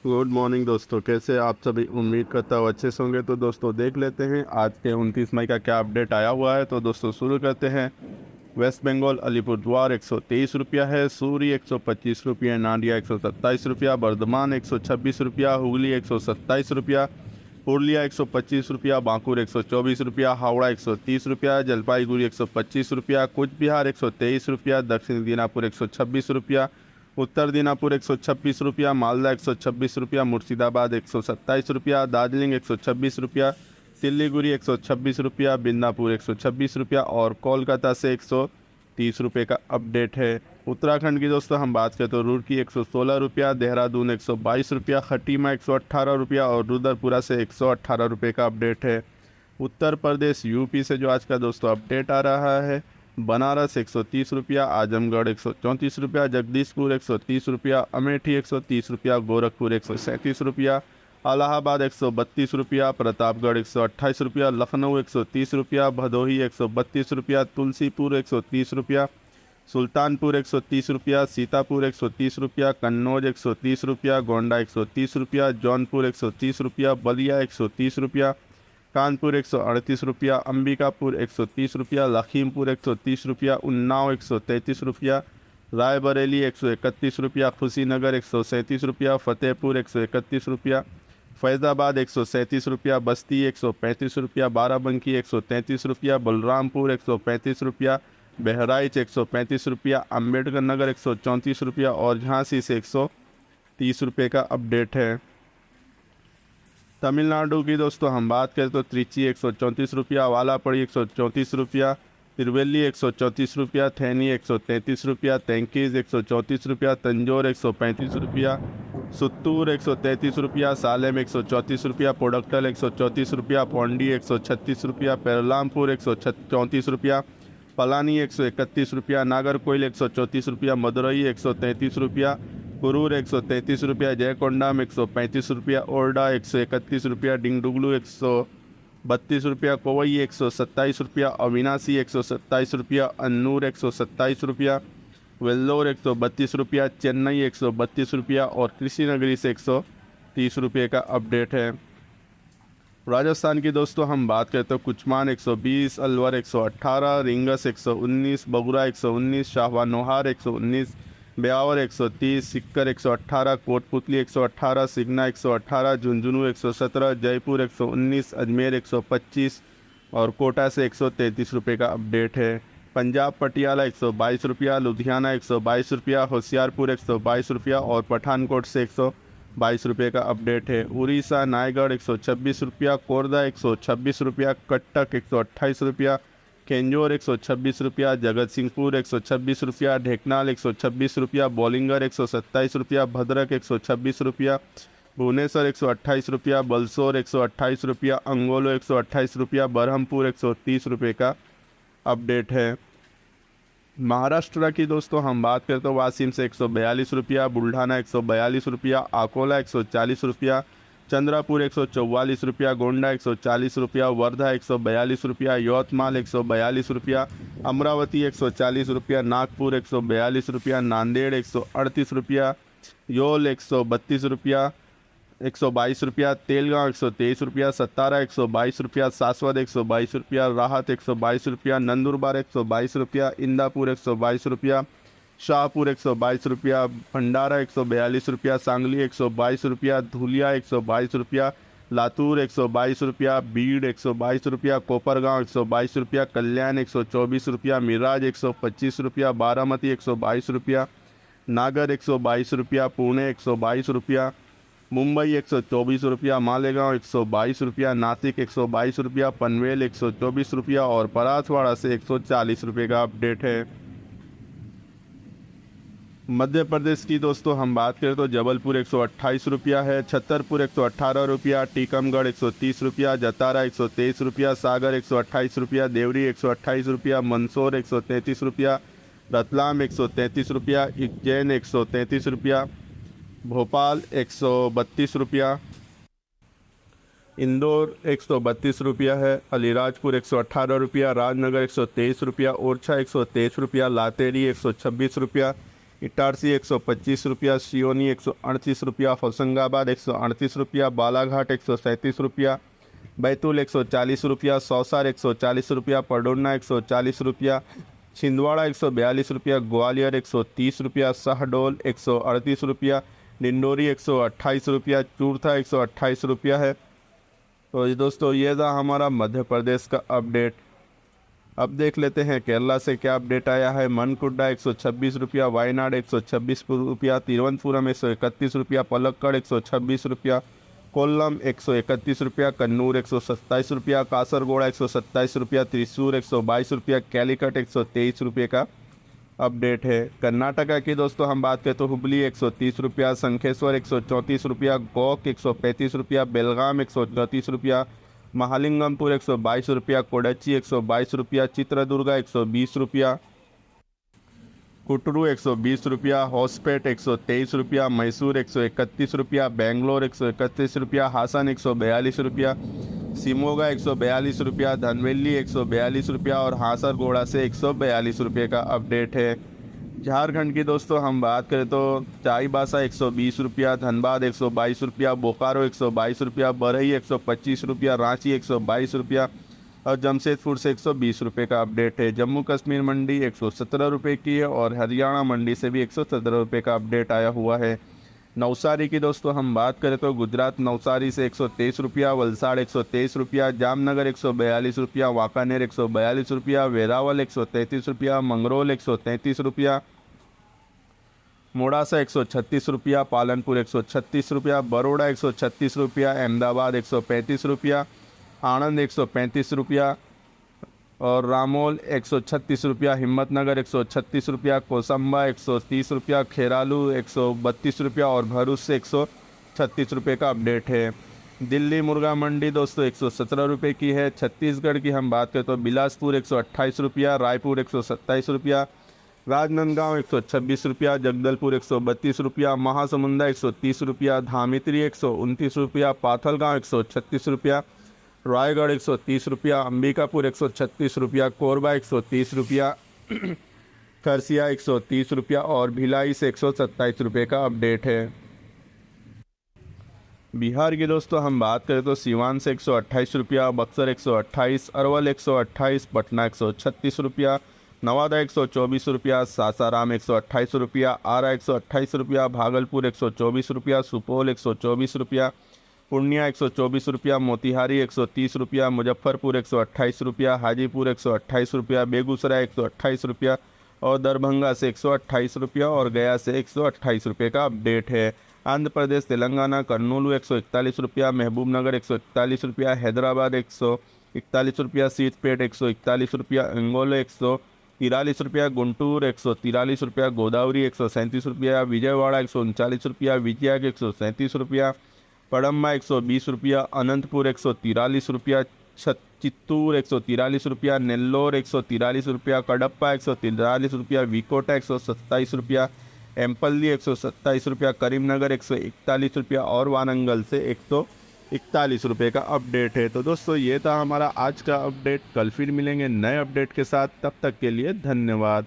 Good morning दोस्तों, कैसे आप सभी। उम्मीद करता हूँ अच्छे से होंगे। तो दोस्तों देख लेते हैं आज के 29 मई का क्या अपडेट आया हुआ है। तो दोस्तों शुरू करते हैं। वेस्ट बंगाल अलीपुरद्वार 123 रुपया है, सूरी 125 रुपया, नाडिया 127 रुपया, बर्धमान 126 रुपया, हुगली 127 रुपया, पुरुलिया 125 रुपया, बांकुर 124 रुपया, हावड़ा 130 रुपया, जलपाईगुड़ी 125 रुपया, कूच बिहार 123 रुपया, दक्षिण दिनाजपुर 126 रुपया, उत्तर दिनाजपुर 126 रुपया, मालदा 126 रुपया, मुर्शिदाबाद 127 रुपया, दार्जिलिंग 126 रुपया, सिलीगुड़ी 126 रुपया, बिंदापुर 126 रुपया और कोलकाता से 130 रुपये का अपडेट है। उत्तराखंड की दोस्तों हम बात करें तो रुड़की 116 रुपया, देहरादून 122 रुपया, खटीमा 118 रुपया और रुद्रपुरा से 118 रुपये का अपडेट है। उत्तर प्रदेश यूपी से जो आज का दोस्तों अपडेट आ रहा है, बनारस 130 रुपया, आजमगढ़ 134 रुपया, जगदीशपुर 130 रुपया, अमेठी 130 रुपया, गोरखपुर 137 रुपया, इलाहाबाद 132 रुपया, प्रतापगढ़ 128 रुपया, लखनऊ 130 रुपया, भदोही 132 रुपया, तुलसीपुर 130 रुपया, सुल्तानपुर 130 रुपया, सीतापुर 130 रुपया, कन्नौज 130 रुपया, गोंडा 130 रुपया, जौनपुर 130 रुपया, बलिया 130 रुपया, कानपुर 138 रुपया, अंबिकापुर 130 रुपया, लखीमपुर 130 रुपया, उन्नाव 133 रुपया, रायबरेली 131 रुपया, खुशीनगर 137 रुपया, फतेहपुर 131 रुपया, फैज़ाबाद 137 रुपया, बस्ती 135 रुपया, बाराबंकी 133 रुपया, बलरामपुर 135 रुपया, बहराइच 135 रुपया, अम्बेडकर नगर 134 रुपया और झांसी से 130 रुपये का अपडेट है। तमिलनाडु की दोस्तों हम बात करें तो त्रिची 134 रुपया, वालापड़ी 134 रुपया, तिरुवेली 134 रुपया, थैनी 133 रुपया, तेंकीज 134 रुपया, तंजौर 135 रुपया, सुत्तूर 133 रुपया, सालेम 134 रुपया, पोडक्टल 134 रुपया, पौंडी 136 रुपया, पेरलामपुर 134 रुपया, पलानी 131 रुपया, नागरकोइल 134 रुपया, मदुरई 133 रुपया, कुरूर 133 रुपया, जयकोंडाम 135 रुपया, ओरडा 131 रुपया, डिंगडुगलू 132 रुपया, कोवई 127 रुपया, अविनाशी 127 रुपया, अन्नूर 127 रुपया, वेल्लोर 132 रुपया, चेन्नई 132 रुपया और कृष्णनगरी से 130 रुपये का अपडेट है। राजस्थान की दोस्तों हम बात करें तो कुचमान 120, अलवर 118, रिंगस 119, बगुरा 119, शाहवानोहार 119, ब्यावर 130, सिक्कर 118, कोटपुतली 118, सिगना 118, झुंझुनू 117, जयपुर 119, अजमेर 125 और कोटा से 133 रुपये का अपडेट है। पंजाब पटियाला 122 रुपया, लुधियाना 122 रुपया, होशियारपुर 122 रुपया और पठानकोट से 122 रुपये का अपडेट है। उड़ीसा नायगढ़ 126 रुपया, कोरदा 126 रुपया, कटक 128 रुपया, केंजोर 126 रुपया, जगत सिंहपुर 126 रुपया, ढेकनाल 126 रुपया, बोलिंगर 127 रुपया, भद्रक 126 रुपया, भुवनेश्वर 128 रुपया, बलसोर 128 रुपया, अंगोलो 128 रुपया, बरहमपुर 130 रुपये का अपडेट है। महाराष्ट्र की दोस्तों हम बात करें तो वासिम से 142 रुपया, बुल्ढाना 142 रुपया, अकोला 140 रुपया, चंद्रापुर 144 रुपया, गोंडा 140 रुपया, वर्धा 142 रुपया, यवतमाल 142 रुपया, अमरावती 140 रुपया, नागपुर 142 रुपया, नांदेड़ 138 रुपया, योल 132 रुपया, 122 रुपया, तेलगांव 123 रुपया, सतारा 122 रुपया, सासवद 122 रुपया, राहत 122 रुपया, नंदुरबार 122 रुपया, इंदापुर 122 रुपया, शाहपुर 122 रुपया, भंडारा 142 रुपया, सांगली 122 रुपया, धुलिया 122 रुपया, लातूर 122 रुपया, बीड़ 122 रुपया, कोपरगांव 122 रुपया, कल्याण 124 रुपया, मिराज 125 रुपया, बारामती 122 रुपया, नागर 122 रुपया, पुणे 122 रुपया, मुंबई 124 रुपया, मालेगांव 122 रुपया, नासिक 122 रुपया, पनवेल 124 रुपया और परासवाड़ा से 140 रुपये का अपडेट है। मध्य प्रदेश की दोस्तों हम बात करें तो जबलपुर 128 रुपया है, छतरपुर 118 रुपया, टीकमगढ़ 130 रुपया, जतारा 123 रुपया, सागर 128 रुपया, देवरी 128 रुपया, मंदसौर 133 रुपया, रतलाम 133 रुपया, उज्जैन 133 रुपया, भोपाल 132 रुपया, इंदौर 132 रुपया है, अलीराजपुर 118 रुपया, राजनगर 123 रुपया, ओरछा 123 रुपया, लातेरी 126 रुपया, इटारसी 125 रुपया, सियोनी 138 रुपया, होशंगाबाद 138 रुपया, बालाघाट 137 रुपया, बैतूल 140 रुपया, सौसार 140 रुपया, पडोना 140 रुपया, छिंदवाड़ा 142 रुपया, ग्वालियर 130 रुपया, शहडोल 138 रुपया, डिंडोरी 128 रुपया, चूरथा 128 रुपया है। तो ये दोस्तों ये था हमारा मध्य प्रदेश का अपडेट। अब देख लेते हैं केरला से क्या अपडेट आया है। मनकुड्डा 126 रुपया, वायनाड 126 रुपया, तिरुवनंतपुरम 131 रुपया, पलक्कड़ 126 रुपया, कोल्लम 131 रुपया, कन्नूर 127 रुपया, कासरगोड़ा 127 रुपया, त्रिशूर 122 रुपया, कैलिकट 123 रुपये का अपडेट है। कर्नाटका की दोस्तों हम बात करें तो हुबली 130 रुपया, शंखेश्वर 134 रुपया, गोक 135 रुपया, बेलगाम 134 रुपया, महालिंगमपुर 122 रुपया, कोडच्ची 122 रुपया, चित्रदुर्गा 120 रुपया, कुटरू 120 रुपया, होसपेट 123 रुपया, मैसूर 131 रुपया, बेंगलोर 131 रुपया, हासन 142 रुपया, शिमोगा 142 रुपया, धनवेली 142 रुपया और हासरगोड़ा से 142 रुपये का अपडेट है। झारखंड की दोस्तों हम बात करें तो चाईबासा 120 रुपया, धनबाद 122 रुपया, बोकारो 122 रुपया, बरही 125 रुपया, रांची 122 रुपया और जमशेदपुर से 120 रुपये का अपडेट है। जम्मू कश्मीर मंडी 117 रुपये की है और हरियाणा मंडी से भी 117 रुपये का अपडेट आया हुआ है। नवसारी की दोस्तों हम बात करें तो गुजरात नवसारी से 123 रुपया, वलसाड़ 123 रुपया, जामनगर 142 रुपया, वांकानेर 142 रुपया, वेरावल 133 रुपया, मंगरोल 133 रुपया, मोड़ासा 136 रुपया, पालनपुर 136 रुपया, बरोड़ा 136 रुपया, अहमदाबाद 135 रुपया, आनंद 135 रुपया और रामोल 136 रुपया, हिम्मतनगर 136 रुपया, कोसंबा 130 रुपया, खेरालू 132 रुपया और भरूच से 136 रुपये का अपडेट है। दिल्ली मुर्गा मंडी दोस्तों 117 रुपये की है। छत्तीसगढ़ की हम बात करें तो बिलासपुर 128 रुपया, रायपुर 127 रुपया, राजनांदगांव 126 रुपया, जगदलपुर 132 रुपया, महासमुंदा 130 रुपया, धामित्री 129 रुपया, पाथलगांव 136 रुपया, रायगढ़ 130 रुपया, अंबिकापुर 136 रुपया, कोरबा 130 रुपया, खरसिया 130 रुपया और भिलाई से 127 रुपये का अपडेट है। बिहार की दोस्तों हम बात करें तो सीवान से 128 रुपया, बक्सर 128, अरवल 128, पटना 136 रुपया, नवादा 124 रुपया, सासाराम 128 रुपया, आरा 128 रुपया, भागलपुर 124 रुपया, सुपौल 124 रुपया, पूर्णिया 124 रुपया, मोतिहारी 130 रुपया, मुजफ्फरपुर 128 रुपया, हाजीपुर 128 रुपया, बेगूसराय 128 रुपया और दरभंगा से 128 रुपया और गया से 128 रुपये का अपडेट है। आंध्र प्रदेश, तेलंगाना, कर्नूलू 141 रुपया, महबूबनगर 141 रुपया, हैदराबाद 141 रुपया, सीतपेट 141 रुपया, अंगोला 143 रुपया, गुंटूर 143 रुपया, गोदावरी 137 रुपया, विजयवाड़ा 139 रुपया, विजयक 137 रुपया, पड़म्मा 120 रुपया, अनंतपुर 143 रुपया, चित्तूर 143 रुपया, नेल्लोर 143 रुपया, कडप्पा 143 रुपया, विकोटा 127 रुपया, एम्पल्ली 127 रुपया, करीमनगर 141 रुपया और वारंगल से 141 रुपये का अपडेट है। तो दोस्तों ये था हमारा आज का अपडेट। कल फिर मिलेंगे नए अपडेट के साथ, तब तक के लिए धन्यवाद।